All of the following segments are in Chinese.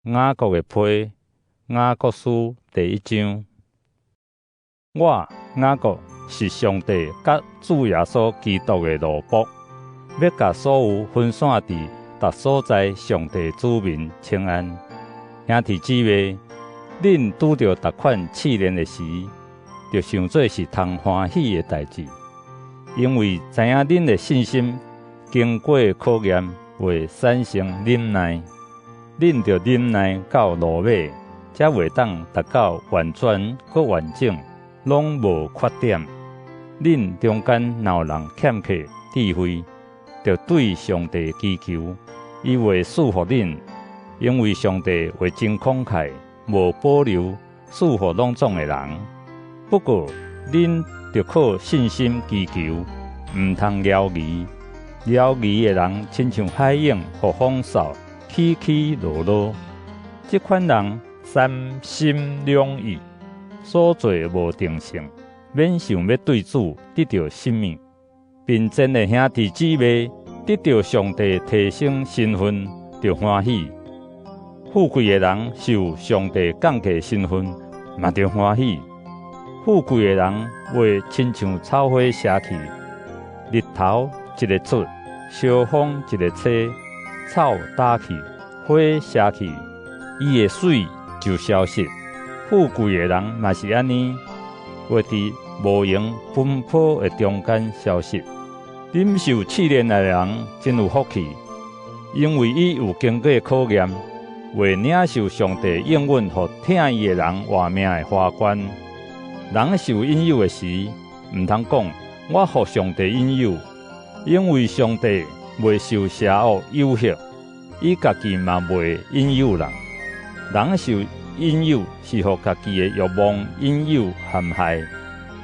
雅各的批，雅各书第1章。我雅各是上帝甲主耶稣基督的奴仆，要甲所有分散伫逐所在上帝子民请安。兄弟姊妹，恁拄着逐款试炼的时，就想做是通欢喜的代志，因为知影恁的信心经过考验，会产生忍耐。恁着忍耐到落尾，才会当达到完全佮完整，拢无缺点。恁中间若有人欠缺智慧，着对上帝祈求，伊会赐福恁，因为上帝会真慷慨，无保留赐福拢总的人。不过，恁着靠信心祈求，毋通撩疑。撩疑的人，亲像海涌互风扫，起起落落。这款人三心两意，所做无定性，免想要对主得到什么。并真的兄弟姊妹得到上帝提升身份，就欢喜。富贵的人受上帝降低身份，嘛就欢喜。富贵的人会亲像草花谢去，日头一个出，小风一个吹，草打去，花谢去，伊的水就消失。富贵的人嘛是安尼，会伫无闲奔波的中间消失。忍受试炼的人真有福气，因为伊有经过考验，会领受上帝应允予听伊的人活命的花冠。人受引诱的时，毋通讲我互上帝引诱，因为上帝袂受邪恶诱惑，伊家己嘛袂引诱人。人受引诱是互家己的欲望引诱陷害，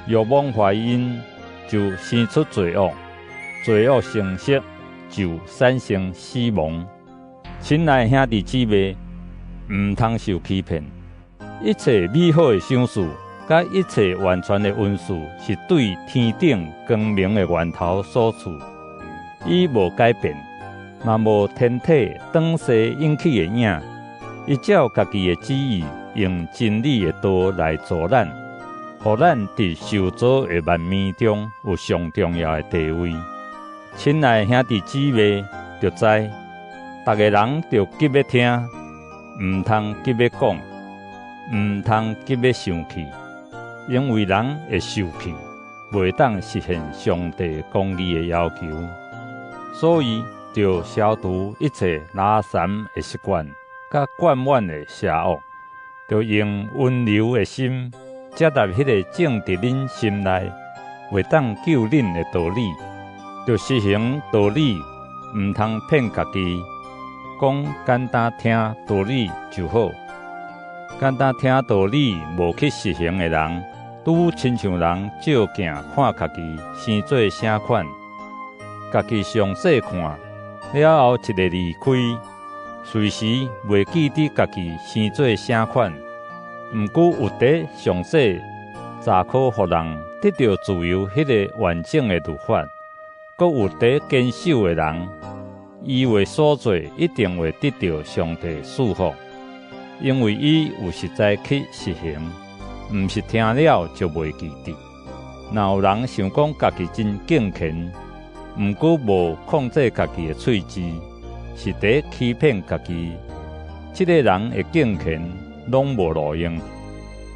欲望怀因就生出罪恶，罪恶成熟就产生死亡。亲爱的兄弟姊妹，毋通受欺骗。一切美好的赏赐，甲一切完全的恩赐，是对天顶光明的源头所赐。伊无改变，嘛无天体当时引起的影。伊照家己的旨意，用真理的道来做咱，互咱伫受造的万物中有上重要的地位。亲爱的兄弟姊妹，就知逐个人就急要听，毋通急要讲，毋通急要生气，因为人会受气，袂当实现上帝公义的要求。所以，就消除一切拉散的习惯，甲惯满的邪恶，就用温柔的心接纳迄个种伫恁心内，会当救恁的道理。就实行道理，毋通骗家己。讲简单听道理就好，简单听道理无去实行的人，拄亲像人照镜看家己生做啥款，家己详细看了后一个离开，随时袂记得家己生做啥款。毋过有伫详细查考，互人得到自由迄个完整的律法。阁有伫坚守的人，伊为所做一定会得到上帝赐福，因为伊有实在去实行，毋是听了就袂记得。若有人想讲家己真敬虔，毋过无控制家己的喙舌，是伫欺骗家己。这个人的敬虔拢无路用，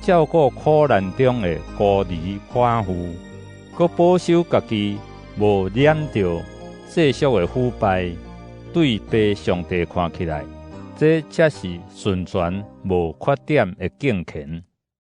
照顾苦难中的孤儿寡妇，阁保守家己无染着世俗的腐败，对被上帝看起来，这才是纯全无缺点的敬虔。